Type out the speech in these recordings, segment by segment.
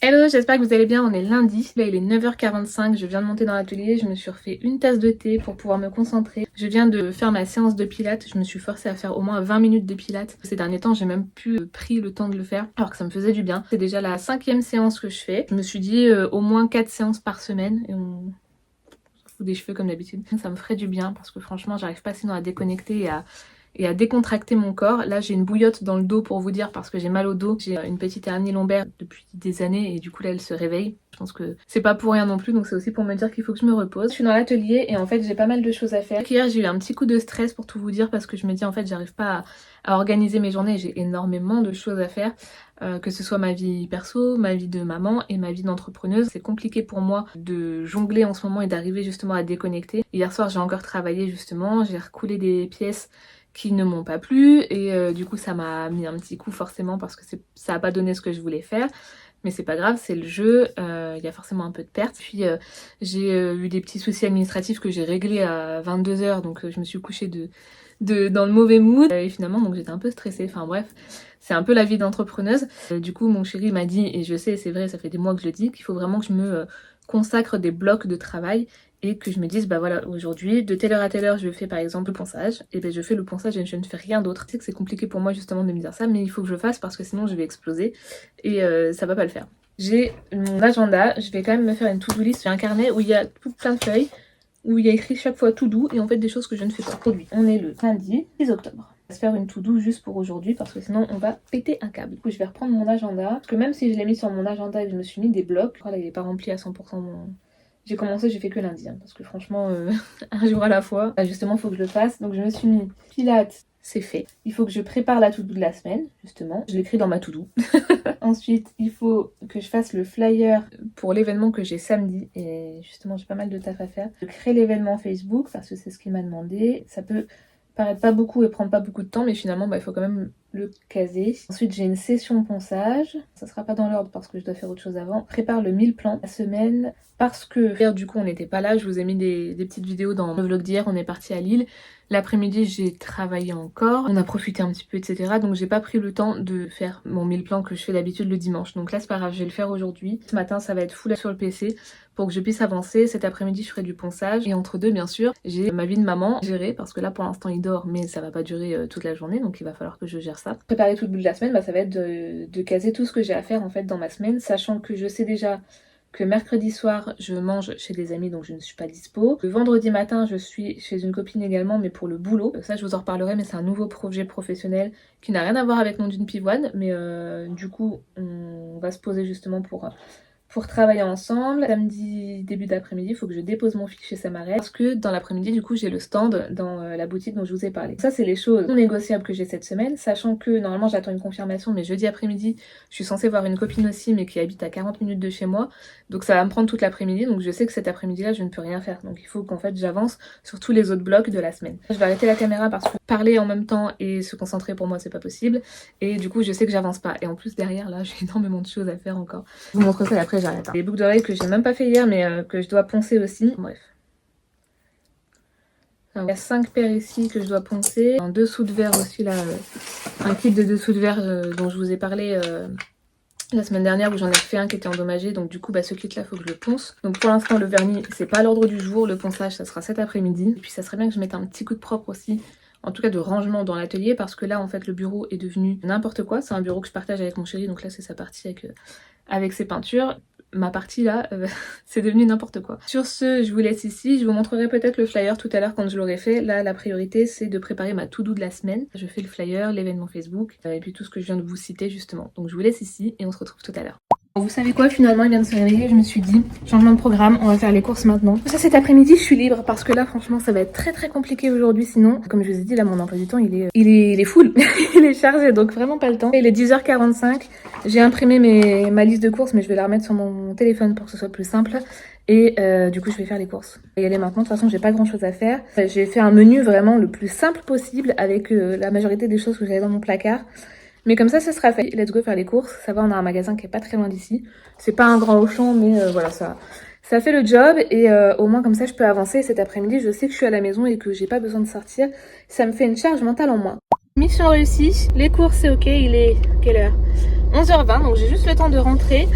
Hello, j'espère que vous allez bien, on est lundi, là il est 9h45, je viens de monter dans l'atelier, je me suis refait une tasse de thé pour pouvoir me concentrer. Je viens de faire ma séance de pilates, je me suis forcée à faire au moins 20 minutes de pilates. Ces derniers temps, j'ai même plus pris le temps de le faire, alors que ça me faisait du bien. C'est déjà la 5e séance que je fais. Je me suis dit au moins 4 séances par semaine, et on fout des cheveux comme d'habitude. Ça me ferait du bien, parce que franchement, j'arrive pas sinon à déconnecter et à décontracter mon corps. Là j'ai une bouillotte dans le dos pour vous dire parce que j'ai mal au dos. J'ai une petite hernie lombaire depuis des années et du coup là elle se réveille. Je pense que c'est pas pour rien non plus, donc c'est aussi pour me dire qu'il faut que je me repose. Je suis dans l'atelier et en fait j'ai pas mal de choses à faire. Hier j'ai eu un petit coup de stress pour tout vous dire parce que je me dis en fait j'arrive pas à organiser mes journées. J'ai énormément de choses à faire. Que ce soit ma vie perso, ma vie de maman et ma vie d'entrepreneuse. C'est compliqué pour moi de jongler en ce moment et d'arriver justement à déconnecter. Hier soir j'ai encore travaillé justement, j'ai recoulé des pièces qui ne m'ont pas plu et du coup ça m'a mis un petit coup forcément parce que ça a pas donné ce que je voulais faire, mais c'est pas grave, c'est le jeu, y a forcément un peu de perte. Puis j'ai eu des petits soucis administratifs que j'ai réglés à 22h, donc je me suis couchée dans le mauvais mood et finalement donc j'étais un peu stressée. Enfin bref, c'est un peu la vie d'entrepreneuse. Du coup mon chéri m'a dit, et je sais c'est vrai, ça fait des mois que je le dis, qu'il faut vraiment que je me consacre des blocs de travail et que je me dise bah voilà, aujourd'hui de telle heure à telle heure je fais par exemple le ponçage, et ben je fais le ponçage et je ne fais rien d'autre. Je sais que c'est compliqué pour moi justement de me dire ça, mais il faut que je le fasse parce que sinon je vais exploser et ça va pas le faire. J'ai mon agenda, je vais quand même me faire une to-do list, j'ai un carnet où il y a tout plein de feuilles où il y a écrit chaque fois to do et en fait des choses que je ne fais pas. Aujourd'hui, on est le lundi 10 octobre. On va se faire une to do juste pour aujourd'hui parce que sinon on va péter un câble. Du coup je vais reprendre mon agenda parce que même si je l'ai mis sur mon agenda et que je me suis mis des blocs, voilà, il n'est pas rempli à 100% j'ai commencé, j'ai fait que lundi, hein, parce que franchement, un jour à la fois, bah, justement, il faut que je le fasse. Donc je me suis mis pilates, c'est fait. Il faut que je prépare la to-do de la semaine, justement. Je l'écris dans ma to-do. Ensuite, il faut que je fasse le flyer pour l'événement que j'ai samedi. Et justement, j'ai pas mal de taf à faire. Je crée l'événement Facebook, parce que c'est ce qu'il m'a demandé. Ça peut paraître pas beaucoup et prendre pas beaucoup de temps, mais finalement, bah, il faut quand même le caser. Ensuite, j'ai une session ponçage. Ça sera pas dans l'ordre parce que je dois faire autre chose avant. Prépare le 1000 plans la semaine parce que hier, du coup, on n'était pas là. Je vous ai mis des petites vidéos dans le vlog d'hier. On est parti à Lille. L'après-midi, j'ai travaillé encore. On a profité un petit peu, etc. Donc, j'ai pas pris le temps de faire mon 1000 plans que je fais d'habitude le dimanche. Donc là, c'est pas grave, je vais le faire aujourd'hui. Ce matin, ça va être full sur le PC pour que je puisse avancer. Cet après-midi, je ferai du ponçage. Et entre deux, bien sûr, j'ai ma vie de maman à gérer parce que là, pour l'instant, il dort, mais ça va pas durer toute la journée. Donc, il va falloir que je gère ça. Préparer tout le bout de la semaine, bah, ça va être de caser tout ce que j'ai à faire en fait dans ma semaine, sachant que je sais déjà que mercredi soir, je mange chez des amis, donc je ne suis pas dispo. Le vendredi matin, je suis chez une copine également, mais pour le boulot. Ça, je vous en reparlerai, mais c'est un nouveau projet professionnel qui n'a rien à voir avec mon d'une pivoine. Mais du coup, on va se poser justement pour travailler ensemble. Samedi, début d'après-midi, il faut que je dépose mon fils chez sa marraine parce que dans l'après-midi, du coup, j'ai le stand dans la boutique dont je vous ai parlé. Ça, c'est les choses non négociables que j'ai cette semaine, sachant que normalement, j'attends une confirmation, mais jeudi après-midi, je suis censée voir une copine aussi, mais qui habite à 40 minutes de chez moi. Donc ça va me prendre toute l'après-midi, donc je sais que cet après-midi-là, je ne peux rien faire. Donc il faut qu'en fait, j'avance sur tous les autres blocs de la semaine. Je vais arrêter la caméra parce que parler en même temps et se concentrer pour moi, c'est pas possible. Et du coup, je sais que j'avance pas. Et en plus, derrière, là, j'ai énormément de choses à faire encore. Je vous montre ça et après, j'arrête. Les boucles d'oreilles que j'ai même pas fait hier, mais que je dois poncer aussi. Bref. Alors, il y a 5 paires ici que je dois poncer. Un dessous de verre aussi, là. Un kit de dessous de verre dont je vous ai parlé la semaine dernière où j'en ai fait un qui était endommagé, donc du coup bah ce kit là faut que je le ponce. Donc pour l'instant le vernis c'est pas à l'ordre du jour, le ponçage ça sera cet après-midi. Et puis ça serait bien que je mette un petit coup de propre aussi, en tout cas de rangement dans l'atelier, parce que là en fait le bureau est devenu n'importe quoi. C'est un bureau que je partage avec mon chéri, donc là c'est sa partie avec ses peintures. Ma partie là, c'est devenu n'importe quoi. Sur ce, je vous laisse ici. Je vous montrerai peut-être le flyer tout à l'heure quand je l'aurai fait. Là, la priorité, c'est de préparer ma to-do de la semaine. Je fais le flyer, l'événement Facebook, et puis tout ce que je viens de vous citer justement. Donc je vous laisse ici et on se retrouve tout à l'heure. Vous savez quoi, finalement il vient de se réveiller, je me suis dit changement de programme, on va faire les courses maintenant. Ça cet après-midi je suis libre parce que là franchement ça va être très compliqué aujourd'hui, sinon comme je vous ai dit là mon emploi du temps il est full, il est chargé, donc vraiment pas le temps. Il est 10h45, j'ai imprimé ma liste de courses mais je vais la remettre sur mon téléphone pour que ce soit plus simple. Et du coup je vais faire les courses. Et y aller maintenant, de toute façon j'ai pas grand chose à faire. J'ai fait un menu vraiment le plus simple possible avec la majorité des choses que j'avais dans mon placard. Mais comme ça sera fait. Let's go faire les courses. Ça va, on a un magasin qui est pas très loin d'ici. C'est pas un grand Auchan, mais voilà, ça fait le job. Et au moins comme ça, je peux avancer. Cet après-midi, je sais que je suis à la maison et que j'ai pas besoin de sortir. Ça me fait une charge mentale en moins. Mission réussie, les courses c'est ok, il est quelle heure? 11h20, donc j'ai juste le temps de rentrer,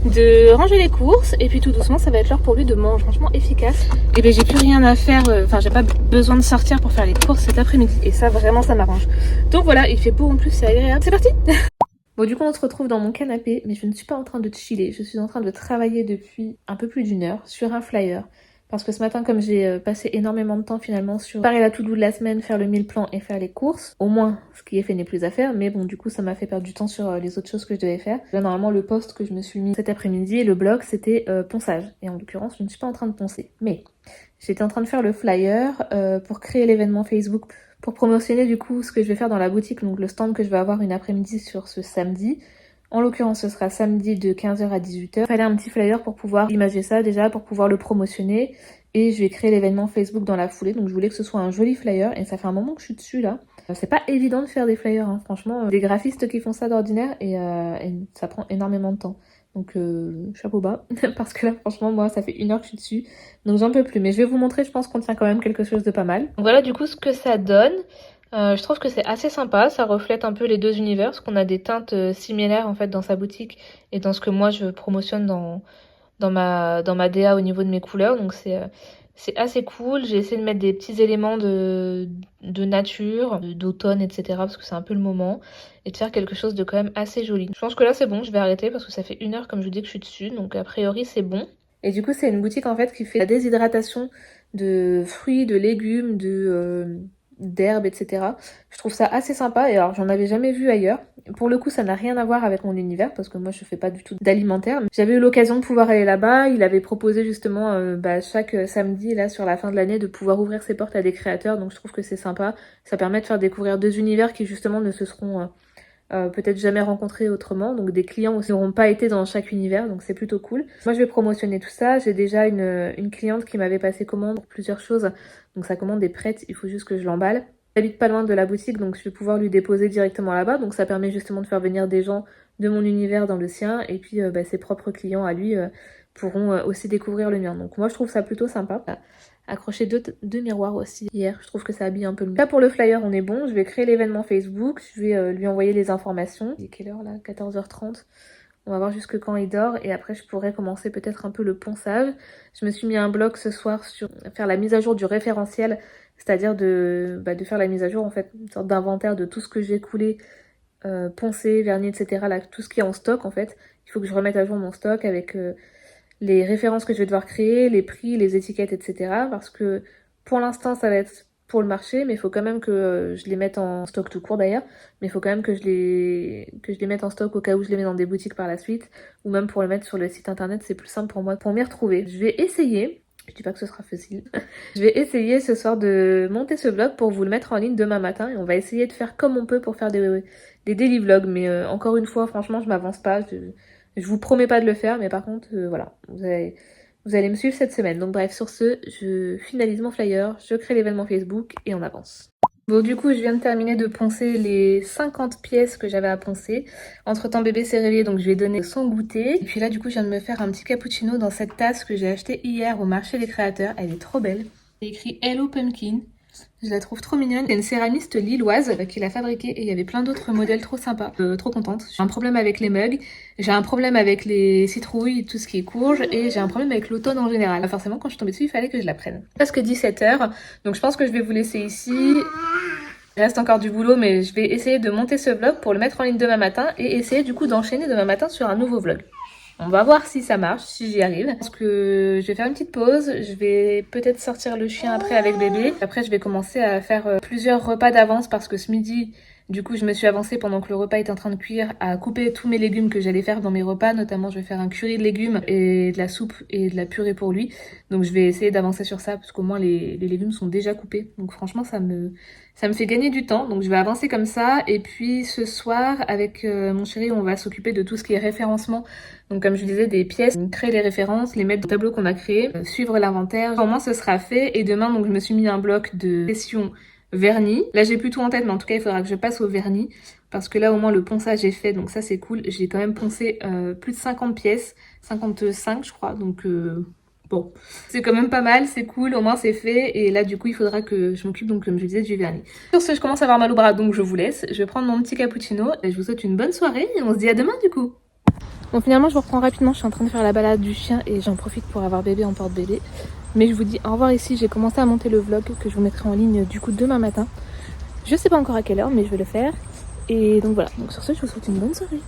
de ranger les courses et puis tout doucement ça va être l'heure pour lui de manger, franchement efficace. Et bien j'ai plus rien à faire, enfin j'ai pas besoin de sortir pour faire les courses cet après-midi et ça vraiment ça m'arrange. Donc voilà, il fait beau en plus, c'est agréable, c'est parti. Bon du coup on se retrouve dans mon canapé, mais je ne suis pas en train de chiller, je suis en train de travailler depuis un peu plus d'une heure sur un flyer. Parce que ce matin, comme j'ai passé énormément de temps finalement sur préparer la to-do de la semaine, faire le meal plan et faire les courses, au moins ce qui est fait n'est plus à faire, mais bon du coup ça m'a fait perdre du temps sur les autres choses que je devais faire. Là normalement le post que je me suis mis cet après-midi, le blog, c'était ponçage. Et en l'occurrence je ne suis pas en train de poncer. Mais j'étais en train de faire le flyer pour créer l'événement Facebook, pour promotionner du coup ce que je vais faire dans la boutique, donc le stand que je vais avoir une après-midi sur ce samedi. En l'occurrence, ce sera samedi de 15h à 18h. Il fallait un petit flyer pour pouvoir imager ça déjà, pour pouvoir le promotionner. Et je vais créer l'événement Facebook dans la foulée. Donc je voulais que ce soit un joli flyer. Et ça fait un moment que je suis dessus là. C'est pas évident de faire des flyers, hein. Franchement. Des graphistes qui font ça d'ordinaire et ça prend énormément de temps. Donc chapeau bas. Parce que là, franchement, moi, ça fait 1 heure que je suis dessus. Donc j'en peux plus. Mais je vais vous montrer, je pense qu'on tient quand même quelque chose de pas mal. Donc voilà du coup ce que ça donne. Je trouve que c'est assez sympa, ça reflète un peu les deux univers, parce qu'on a des teintes similaires en fait dans sa boutique et dans ce que moi je promotionne dans ma DA au niveau de mes couleurs, donc c'est assez cool. J'ai essayé de mettre des petits éléments de nature, d'automne, etc. parce que c'est un peu le moment, et de faire quelque chose de quand même assez joli. Je pense que là c'est bon, je vais arrêter parce que ça fait 1 heure comme je vous dis que je suis dessus, donc a priori c'est bon. Et du coup c'est une boutique en fait qui fait la déshydratation de fruits, de légumes, d'herbes, etc. Je trouve ça assez sympa et alors j'en avais jamais vu ailleurs. Pour le coup ça n'a rien à voir avec mon univers parce que moi je fais pas du tout d'alimentaire. J'avais eu l'occasion de pouvoir aller là-bas, il avait proposé justement chaque samedi là sur la fin de l'année de pouvoir ouvrir ses portes à des créateurs, donc je trouve que c'est sympa. Ça permet de faire découvrir deux univers qui justement ne se seront peut-être jamais rencontrés autrement, donc des clients aussi n'auront pas été dans chaque univers, donc c'est plutôt cool. Moi je vais promotionner tout ça, j'ai déjà une cliente qui m'avait passé commande pour plusieurs choses, donc sa commande est prête, il faut juste que je l'emballe. J'habite pas loin de la boutique, donc je vais pouvoir lui déposer directement là-bas, donc ça permet justement de faire venir des gens de mon univers dans le sien, et puis ses propres clients à lui pourront aussi découvrir le mien. Donc moi je trouve ça plutôt sympa. Accrocher deux miroirs aussi hier, je trouve que ça habille un peu le mieux. Là pour le flyer on est bon, je vais créer l'événement Facebook, je vais lui envoyer les informations. Il est quelle heure là? 14h30. On va voir jusque quand il dort et après je pourrais commencer peut-être un peu le ponçage. Je me suis mis un blog ce soir sur faire la mise à jour du référentiel, c'est-à-dire de faire la mise à jour en fait, une sorte d'inventaire de tout ce que j'ai coulé, poncé, vernis, etc. Là, tout ce qui est en stock en fait. Il faut que je remette à jour mon stock avec les références que je vais devoir créer, les prix, les étiquettes, etc. Parce que pour l'instant, ça va être pour le marché, mais il faut quand même que je les mette en stock tout court d'ailleurs. Mais il faut quand même que je les mette en stock au cas où je les mets dans des boutiques par la suite. Ou même pour les mettre sur le site internet, c'est plus simple pour moi pour m'y retrouver. Je vais essayer, je dis pas que ce sera facile, je vais essayer ce soir de monter ce vlog pour vous le mettre en ligne demain matin. Et on va essayer de faire comme on peut pour faire des daily vlogs. Mais encore une fois, franchement, je m'avance pas. Je vous promets pas de le faire, mais par contre, voilà, vous allez me suivre cette semaine. Donc bref, sur ce, je finalise mon flyer, je crée l'événement Facebook et on avance. Bon, du coup, je viens de terminer de poncer les 50 pièces que j'avais à poncer. Entre-temps, bébé s'est réveillé, donc je lui ai donné son goûter. Et puis là, du coup, je viens de me faire un petit cappuccino dans cette tasse que j'ai achetée hier au marché des créateurs. Elle est trop belle. C'est écrit Hello Pumpkin. Je la trouve trop mignonne. C'est une céramiste lilloise qui l'a fabriquée et il y avait plein d'autres modèles trop sympas. Trop contente. J'ai un problème avec les mugs, j'ai un problème avec les citrouilles, tout ce qui est courge, et j'ai un problème avec l'automne en général. Forcément, quand je suis tombée dessus, il fallait que je la prenne. Presque 17h, donc je pense que je vais vous laisser ici. Il reste encore du boulot, mais je vais essayer de monter ce vlog pour le mettre en ligne demain matin et essayer du coup d'enchaîner demain matin sur un nouveau vlog. On va voir si ça marche, si j'y arrive. Je pense que je vais faire une petite pause. Je vais peut-être sortir le chien après avec bébé. Après, je vais commencer à faire plusieurs repas d'avance parce que ce midi, du coup, je me suis avancée pendant que le repas était en train de cuire à couper tous mes légumes que j'allais faire dans mes repas. Notamment, je vais faire un curry de légumes et de la soupe et de la purée pour lui. Donc, je vais essayer d'avancer sur ça parce qu'au moins, les légumes sont déjà coupés. Donc, franchement, ça me fait gagner du temps. Donc, je vais avancer comme ça. Et puis, ce soir, avec mon chéri, on va s'occuper de tout ce qui est référencement. Donc comme je disais, des pièces, créer les références, les mettre dans le tableau qu'on a créé, suivre l'inventaire. Pour moi, ce sera fait. Et demain, donc je me suis mis un bloc de session vernis. Là, j'ai plus tout en tête, mais en tout cas, il faudra que je passe au vernis. Parce que là, au moins, le ponçage est fait. Donc ça, c'est cool. J'ai quand même poncé plus de 50 pièces. 55, je crois. Donc Bon, c'est quand même pas mal, c'est cool, au moins c'est fait. Et là, du coup, il faudra que je m'occupe, donc comme je disais, du vernis. Sur ce, je commence à avoir mal au bras, donc je vous laisse. Je vais prendre mon petit cappuccino et je vous souhaite une bonne soirée et on se dit à demain du coup. Bon, finalement, je vous reprends rapidement. Je suis en train de faire la balade du chien et j'en profite pour avoir bébé en porte-bébé. Mais je vous dis au revoir ici. J'ai commencé à monter le vlog que je vous mettrai en ligne du coup demain matin. Je sais pas encore à quelle heure, mais je vais le faire. Et donc voilà. Donc sur ce, je vous souhaite une bonne soirée.